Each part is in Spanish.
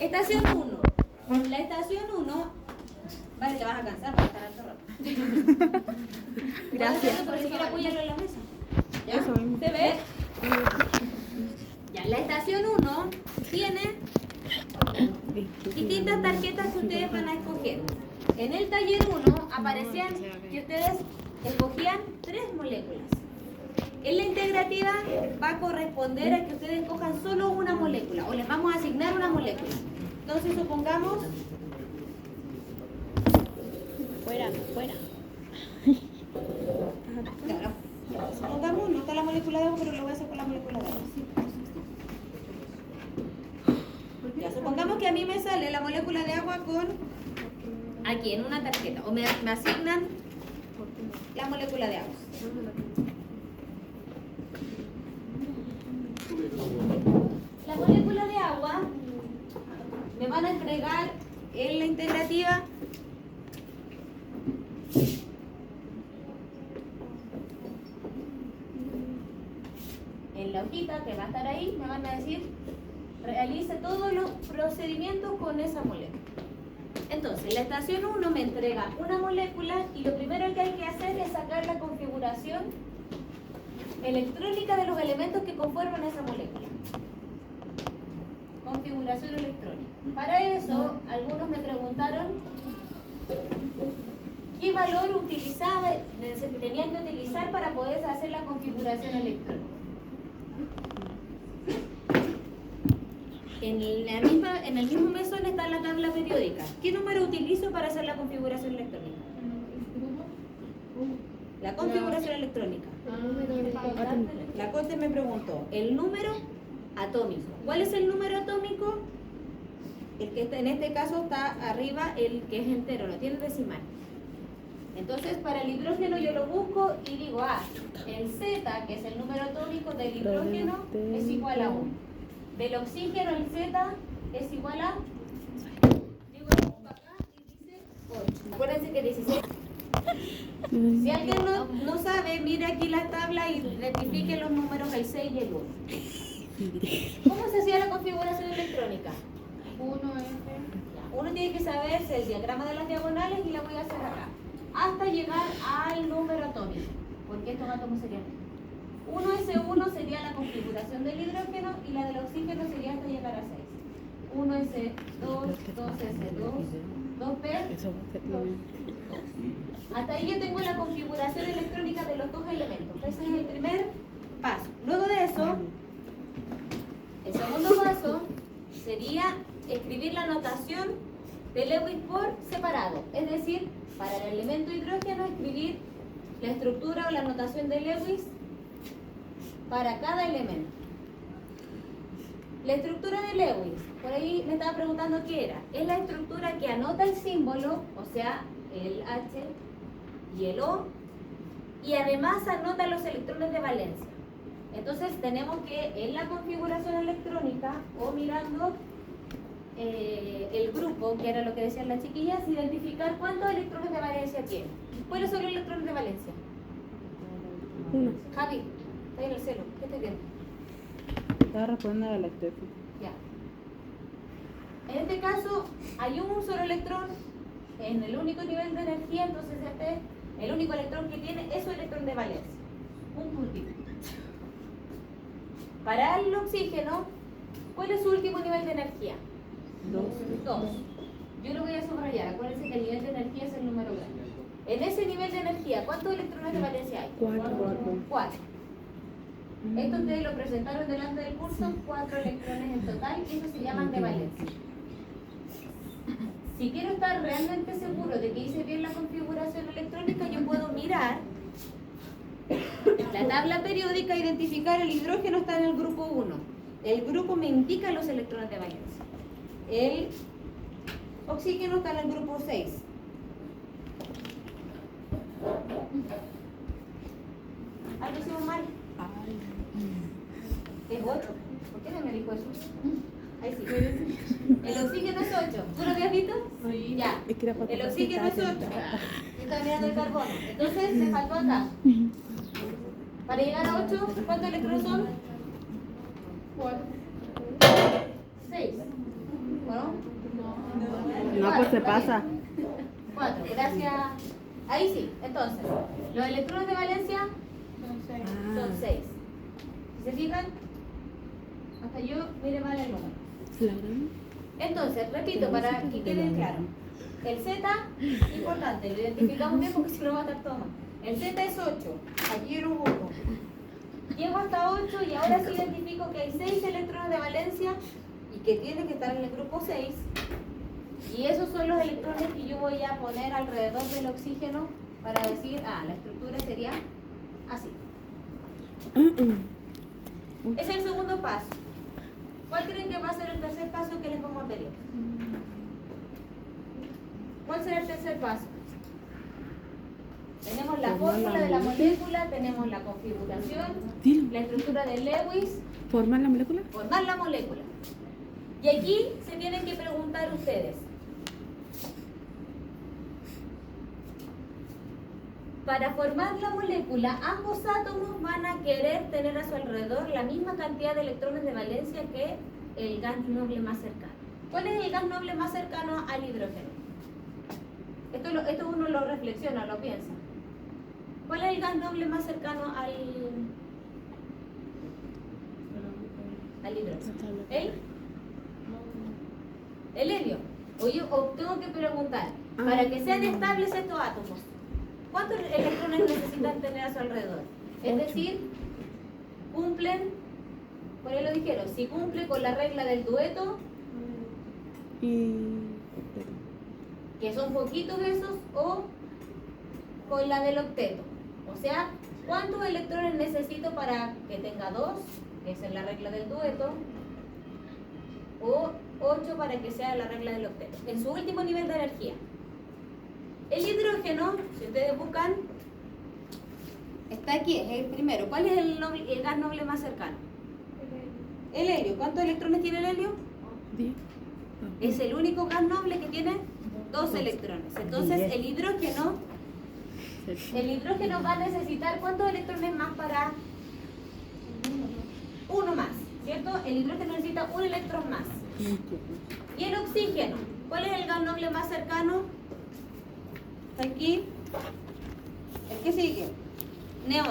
Estación 1. La estación 1, vale, te vas a cansar para estar alto rato. Gracias. Pero si quieres apoyarlo en la mesa. ¿Ya? Eso mismo. ¿Se ve? Ya, la estación 1 tiene distintas tarjetas que ustedes van a escoger. En el taller 1 aparecían que ustedes escogían 3 moléculas. En la integrativa va a corresponder a que ustedes escojan solo una molécula o les vamos a asignar una molécula. Entonces supongamos... Fuera. Claro. Supongamos, no está la molécula de agua, pero lo voy a hacer con la molécula de agua. Ya, supongamos que a mí me sale la molécula de agua con... aquí, en una tarjeta. O me asignan la molécula de agua. La molécula de agua me van a entregar en la integrativa en la hojita que va a estar ahí, me van a decir realice todos los procedimientos con esa molécula. Entonces, la estación 1 me entrega una molécula y lo primero que hay que hacer es sacar la configuración electrónica de los elementos que conforman esa molécula. Configuración electrónica. Para eso, algunos me preguntaron qué valor tenían que utilizar para poder hacer la configuración electrónica. En el mismo mesón está la tabla periódica. ¿Qué número utilizo para hacer la configuración electrónica? La configuración electrónica. La Conte me preguntó el número atómico. ¿Cuál es el número atómico? El que está, en este caso está arriba, el que es entero, no tiene decimal. Entonces para el hidrógeno yo lo busco y digo, el Z, que es el número atómico del hidrógeno, es igual a 1. Del oxígeno el Z es igual a, digo, lo busco acá y dice 8. Acuérdense que 16. Si alguien no sabe, mire aquí la tabla y rectifique los números el 6 y el 1. ¿Cómo se hacía la configuración electrónica? Uno tiene que saberse el diagrama de las diagonales y la voy a hacer acá. Hasta llegar al número atómico, porque estos átomos serían 1S1 sería la configuración del hidrógeno y la del oxígeno sería hasta llegar a 6. 1S2, 2S2, 2P. Hasta ahí yo tengo la configuración electrónica de los dos elementos. Ese es el primer paso. Luego de eso, el segundo paso sería escribir la notación de Lewis por separado. Es decir, para el elemento hidrógeno escribir la estructura o la notación de Lewis para cada elemento. La estructura de Lewis, por ahí me estaba preguntando qué era. Es la estructura que anota el símbolo, o sea, el H y el O, y además anota los electrones de valencia. Entonces tenemos que en la configuración electrónica o mirando el grupo, que era lo que decían las chiquillas, identificar cuántos electrones de valencia tiene. ¿Cuáles son los electrones de valencia? 1. Javi, está en el celo, ¿qué te viendo? Estaba respondiendo a la Steffi. Ya. En este caso hay un solo electrón en el único nivel de energía, entonces el único electrón que tiene es su electrón de valencia, un puntito. Para el oxígeno, ¿cuál es su último nivel de energía? 2. Yo lo voy a subrayar, acuérdense que el nivel de energía es el número grande. En ese nivel de energía, ¿cuántos electrones de valencia hay? 4. Esto ustedes lo presentaron delante del curso, 4 electrones en total, y esos se llaman de valencia. Si quiero estar realmente seguro de que hice bien la configuración electrónica, yo puedo mirar la tabla periódica e identificar el hidrógeno está en el grupo 1. El grupo me indica los electrones de valencia. El oxígeno está en el grupo 6. ¿Algo hicimos mal? Es 8. ¿Por qué no me dijo eso? Ahí sí. El oxígeno es 8. ¿Tú lo habías visto? Sí. Ya. El oxígeno es 8. Yo estaba mirando el carbono. Entonces me faltó acá. Para llegar a 8, ¿cuántos electrones son? 6. Bueno, No, pues se pasa. 4, gracias. Ahí sí, entonces, los electrones de valencia son 6. ¿Se fijan? Hasta yo mire mal el número. Entonces, repito, para que quede claro. El Z, importante, lo identificamos bien porque si no va a estar todo mal. El Z es 8, aquí era un 1. Llego hasta 8 y ahora sí identifico que hay 6 electrones de valencia y que tienen que estar en el grupo 6. Y esos son los electrones que yo voy a poner alrededor del oxígeno para decir, la estructura sería así. Es el segundo paso. ¿Cuál creen que va a ser el tercer paso que les vamos a pedir? ¿Cuál será el tercer paso? Tenemos la fórmula de la molécula, tenemos la configuración, la estructura de Lewis. ¿Formar la molécula? Formar la molécula. Y aquí se tienen que preguntar ustedes. Para formar la molécula, ambos átomos van a querer tener a su alrededor la misma cantidad de electrones de valencia que el gas noble más cercano. ¿Cuál es el gas noble más cercano al hidrógeno? Esto uno lo reflexiona, lo piensa. ¿Cuál es el gas noble más cercano al hidrógeno? El helio. O tengo que preguntar, para que sean estables estos átomos, ¿cuántos electrones necesitan tener a su alrededor? Es decir, cumplen, por ahí lo dijeron, si cumple con la regla del dueto, que son poquitos esos, o con la del octeto. O sea, ¿cuántos electrones necesito para que tenga 2? Que esa es la regla del dueto. O 8 para que sea la regla del octeto. En su último nivel de energía. El hidrógeno, si ustedes buscan, está aquí, es el primero. ¿Cuál es el gas noble más cercano? El helio. ¿Cuántos electrones tiene el helio? 10. Es el único gas noble que tiene 2 electrones. Entonces el hidrógeno va a necesitar ¿cuántos electrones más para? 1 más, ¿cierto? El hidrógeno necesita 1 electrón más. Y el oxígeno, ¿cuál es el gas noble más cercano? Aquí. ¿El que sigue? Neón.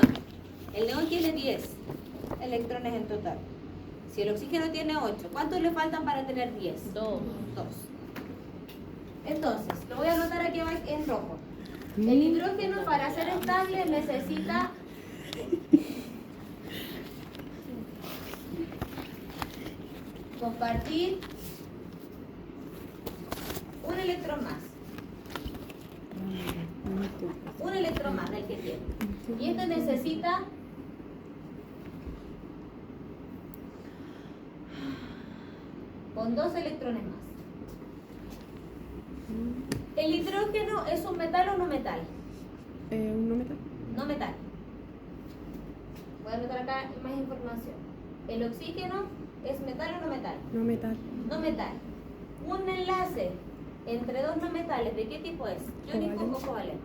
El neón tiene 10 electrones en total. Si el oxígeno tiene 8, ¿cuántos le faltan para tener 10? 2. Entonces, lo voy a anotar aquí en rojo. El hidrógeno para ser estable necesita compartir 1 electrón más. 1 electrón más del que tiene. Y este necesita con 2 electrones más. ¿El hidrógeno es un metal o no metal? ¿Un no metal? No metal. Voy a anotar acá más información. ¿El oxígeno es metal o no metal? No metal. No metal. Un enlace entre 2 no metales, ¿de qué tipo es? ¿Iónico o covalente?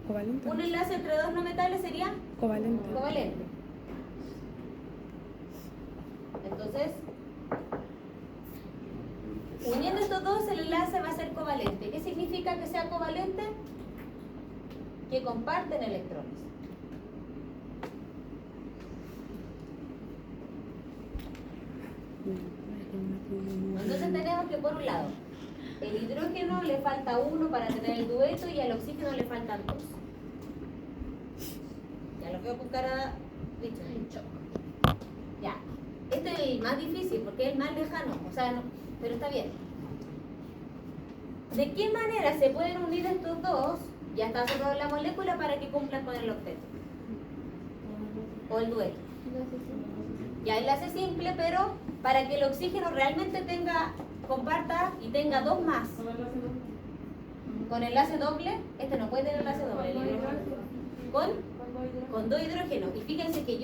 Covalente. Un enlace entre 2 no metales sería Covalente. covalente. Entonces, uniendo estos dos, el enlace va a ser covalente. ¿Qué significa que sea covalente? Que comparten electrones. Entonces tenemos que, por un lado, el hidrógeno le falta 1 para tener el dueto y al oxígeno le faltan 2. Ya lo veo con cara dicho. Ya. Este es el más difícil porque es el más lejano, o sea, no, pero está bien. ¿De qué manera se pueden unir estos dos? Ya está cerrado la molécula para que cumplan con el octeto o el dueto. Ya enlace simple, pero para que el oxígeno realmente comparta y tenga 2 más. Con enlace doble, este no puede tener enlace doble. Con 2 hidrógenos. Y fíjense que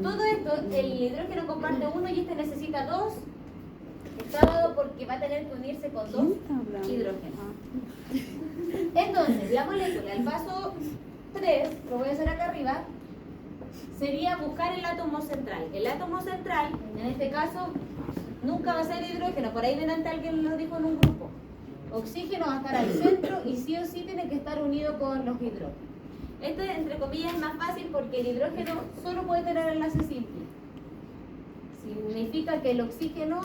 todo esto, el hidrógeno comparte 1 y este necesita 2. Está dado porque va a tener que unirse con 2 hidrógenos. Entonces, la molécula, el paso 3, lo voy a hacer acá arriba, sería buscar el átomo central. El átomo central, en este caso, nunca va a ser hidrógeno. Por ahí delante alguien lo dijo en un grupo. Oxígeno va a estar al centro y sí o sí tiene que estar unido con los hidrógenos. Esto, entre comillas, es más fácil porque el hidrógeno solo puede tener enlace simple. Significa que el oxígeno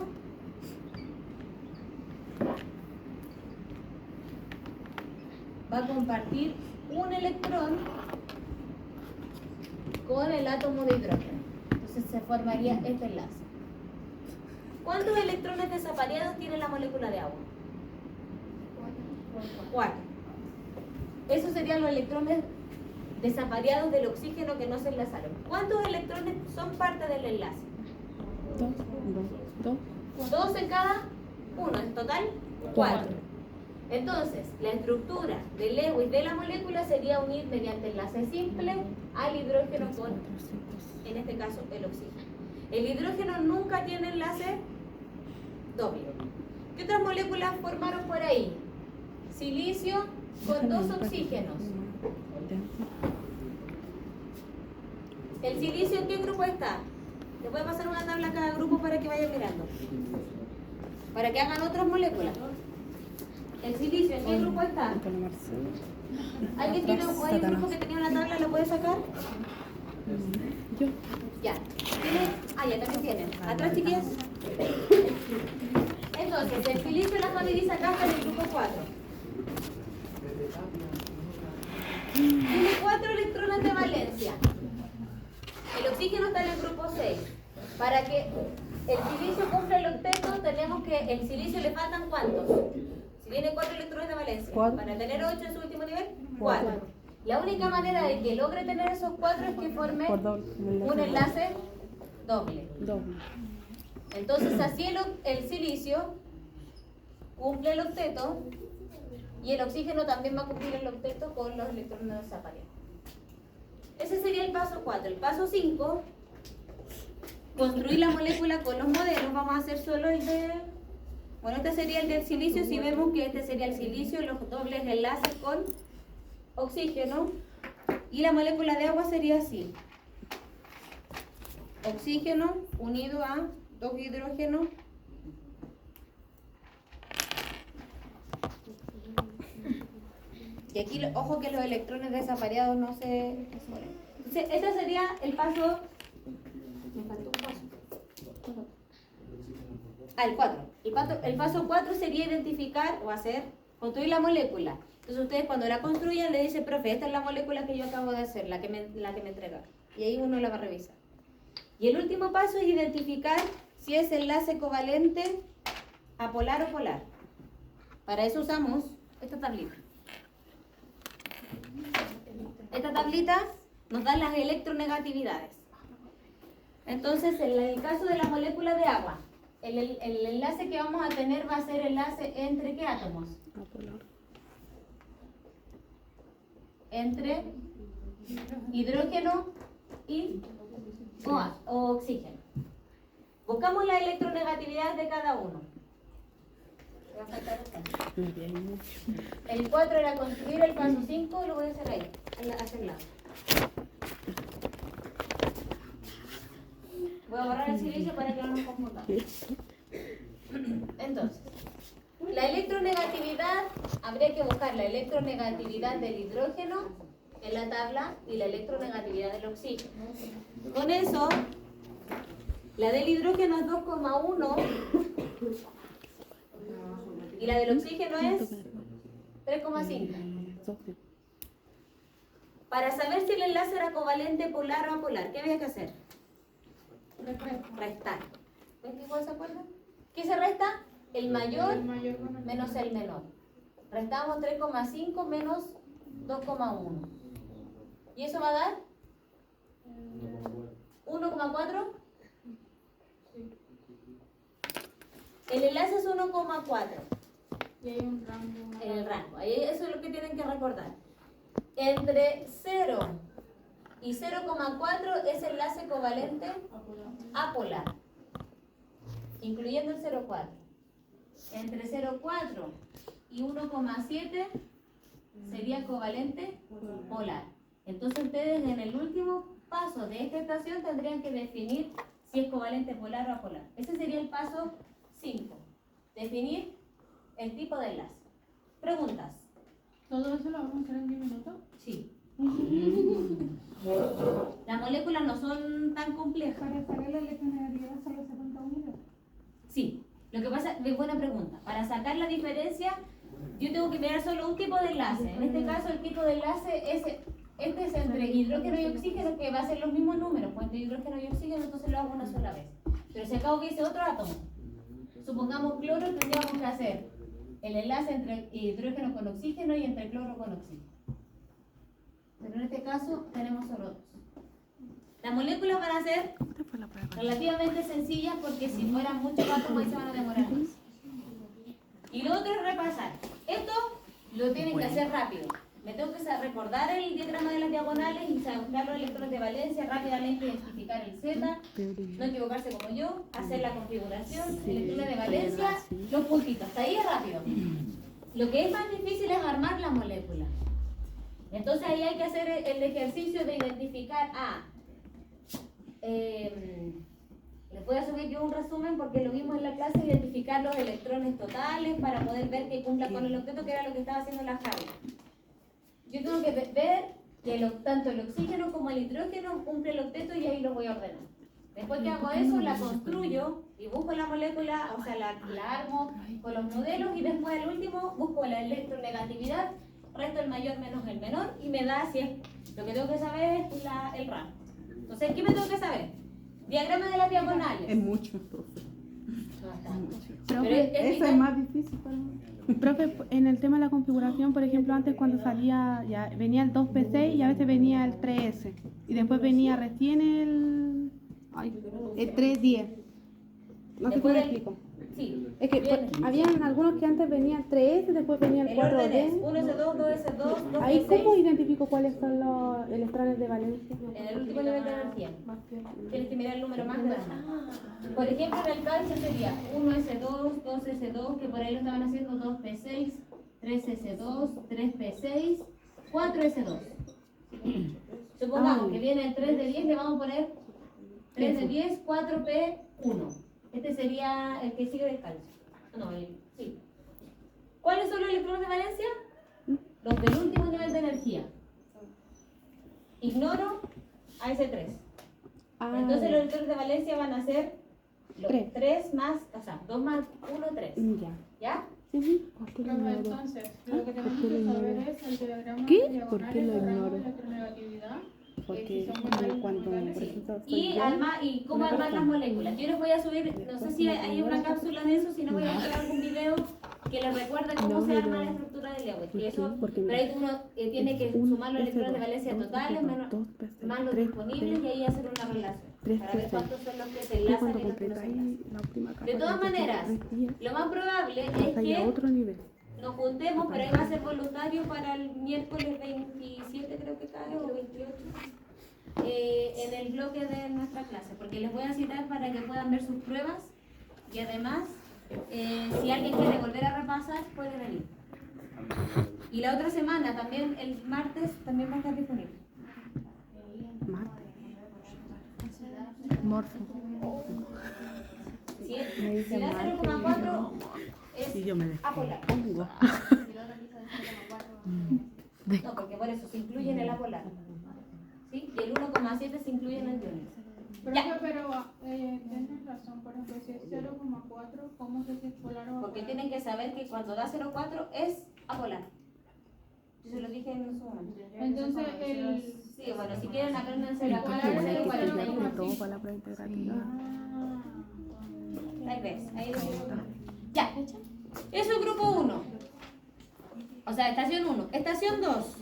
va a compartir un electrón con el átomo de hidrógeno. Entonces se formaría este enlace. ¿Cuántos electrones desapareados tiene la molécula de agua? 4. Esos serían los electrones desapareados del oxígeno que no se enlazaron. ¿Cuántos electrones son parte del enlace? 2 en cada uno. En total, 4. Entonces, la estructura de Lewis de la molécula sería unir mediante enlace simple al hidrógeno con, en este caso, el oxígeno. El hidrógeno nunca tiene enlace doble. ¿Qué otras moléculas formaron por ahí? Silicio con 2 oxígenos. ¿El silicio en qué grupo está? Les voy a pasar una tabla a cada grupo para que vayan mirando. Para que hagan otras moléculas. ¿El silicio en qué grupo está? ¿Alguien tiene hay un grupo que tenía una tabla? ¿Lo puede sacar? Yo. Ya. ¿Tiene? Ah, ya también tienen. ¿Atrás, chiquillas? Entonces, el silicio la Javi dice acá está en el grupo 4. Tiene 4 electrones de valencia. El oxígeno está en el grupo 6. Para que el silicio cumpla el octeto, tenemos que el silicio le faltan ¿cuántos? Si tiene 4 electrones de valencia, para tener 8 en su último nivel, 4. La única manera de que logre tener esos 4 es que forme un enlace doble. Entonces así el silicio cumple el octeto y el oxígeno también va a cumplir el octeto con los electrones desaparecidos. Ese sería el paso 4. El paso 5, construir la molécula con los modelos. Vamos a hacer solo el de... Bueno, este sería el del silicio. Si vemos que este sería el silicio, los dobles enlaces con oxígeno. Y la molécula de agua sería así. Oxígeno unido a 2 hidrógenos. Y aquí, ojo que los electrones desapareados no se... Entonces, este sería el paso... Me faltó un paso. El 4. El paso 4 sería identificar o hacer, construir la molécula. Entonces ustedes cuando la construyan le dicen, profe, esta es la molécula que yo acabo de hacer, la que me entregaron. Y ahí uno la va a revisar. Y el último paso es identificar si es enlace covalente apolar o polar. Para eso usamos esta tablita. Esta tablita nos da las electronegatividades. Entonces, en el caso de la molécula de agua, el enlace que vamos a tener va a ser enlace entre ¿qué átomos? Entre hidrógeno y o oxígeno. Buscamos la electronegatividad de cada uno. Va a faltar el 4 era construir, el paso 5 lo voy a hacer ahí, hacia el lado. Voy a borrar el silicio para que no nos confundamos. Entonces, la electronegatividad, habría que buscar la electronegatividad del hidrógeno en la tabla y la electronegatividad del oxígeno. Con eso, la del hidrógeno es 2,1 y la del oxígeno es 3,5. Para saber si el enlace era covalente, polar o apolar, ¿qué había que hacer? Restar. ¿Ven que igual se acuerdan? ¿Qué se resta? El mayor menos el menor. Restamos 3,5 menos 2,1. ¿Y eso va a dar? 1,4. El enlace es 1,4. Y hay un rango. En el rango. Eso es lo que tienen que recordar. Entre 0 y 0,4 es enlace covalente apolar, incluyendo el 0,4. Entre 0,4 y 1,7 sería covalente polar. Entonces ustedes en el último paso de esta estación tendrían que definir si es covalente polar o apolar. Ese sería el paso 5. Definir el tipo de enlace. Preguntas. ¿Todo eso lo vamos a hacer en 10 minutos? Sí. Las moléculas no son tan complejas. Para sacar la electronegatividad solo se cuenta un hilo. Sí. Lo que pasa, es buena pregunta. Para sacar la diferencia, yo tengo que mirar solo un tipo de enlace. En este caso, el tipo de enlace es este es entre hidrógeno y oxígeno, que va a ser los mismos números. Pues entre hidrógeno y oxígeno, entonces lo hago una sola vez. Pero si acá hubiese otro átomo, supongamos cloro, tendríamos que hacer el enlace entre hidrógeno con oxígeno y entre cloro con oxígeno. Pero en este caso tenemos solo dos. Las moléculas van a ser relativamente sencillas porque si fueran muchos átomos ahí se van a demorar más. Y lo otro es repasar. Esto lo tienen que hacer rápido. Me tengo que recordar el diagrama de las diagonales y buscar los electrones de valencia, rápidamente identificar el Z, no equivocarse como yo, hacer la configuración, electrones de valencia, los puntitos. Hasta ahí es rápido. Lo que es más difícil es armar la molécula. Entonces ahí hay que hacer el ejercicio de identificar les voy a subir yo un resumen porque lo vimos en la clase, identificar los electrones totales para poder ver que cumpla con el octeto, que era lo que estaba haciendo la Javi. Yo tengo que ver que tanto el oxígeno como el hidrógeno cumple el octeto y ahí lo voy a ordenar. Después que hago eso, la construyo y busco la molécula, o sea, la armo con los modelos y después al último busco la electronegatividad, resto el mayor menos el menor y me da si es, lo que tengo que saber es el rango. Entonces, ¿qué me tengo que saber? Diagrama de las diagonales. Es mucho, profe. Pero Eso es más difícil para mí. Profe, en el tema de la configuración, por ejemplo, antes cuando salía, ya venía el 2PC y a veces venía el 3S. Y después venía recién el 310. No sé cómo lo explico. Sí. Es que habían algunos que antes venía el 3S, después venía el El orden es 4D. 1S2, 2S2, 2S6. Ahí, ¿cómo identifico cuáles son los electrones de valencia? En el último nivel de energía. Tienes que mirar el número más grande. Por ejemplo, en el cálculo sería 1S2, 2S2, que por ahí lo estaban haciendo 2P6, 3S2, 3P6, 4S2. Supongamos que viene el 3 de 10, le vamos a poner 3 de 10, 4P1. Este sería el que sigue del calcio. No, sí. ¿Cuáles son los electrones de valencia? Los del último nivel de energía. Ignoro AS3. Entonces los electrones de valencia van a ser los 3 más, o sea, 2 más 1, 3. Ya. ¿Ya? Entonces, lo que tenemos que saber es el diagrama ¿Qué? de ¿Por qué lo diagonales de rango ignoro? de electronegatividad. Porque Si son muy cuando, iguales, por sí. ejemplo, Y cómo armar las moléculas. Yo les voy a subir, no sé si hay una cápsula de eso, si no voy a hacer algún video que les recuerde cómo se arma la estructura del Lewis. Y eso, pero ahí uno tiene que sumar los electrones de valencia totales más los disponibles y ahí hacer una relación para ver cuántos son los que se enlazan y los que no se enlazan. De todas maneras, lo más probable es que nos juntemos, pero ahí va a ser voluntario para el miércoles 27, creo que cae, o 28, en el bloque de nuestra clase, porque les voy a citar para que puedan ver sus pruebas y además, si alguien quiere volver a repasar, puede venir. Y la otra semana, también el martes, también va a estar disponible. Morfo. Si da 0,4 es apolar. No, porque por eso se incluye en el apolar. ¿Sí? Y el 1,7 se incluye en el iones. Pero tienes razón, por ejemplo, si es 0,4, ¿cómo se es polar o Porque apolar? tienen que saber que cuando da 0,4 es apolar. Yo se lo dije en su momento. Entonces, Sí, bueno, si quieren aprendanse la polar polar, es el 41. todo para la prueba integrativa. Ahí ves, ahí lo tengo. Ya, eso es grupo 1. O sea, estación 1. Estación 2.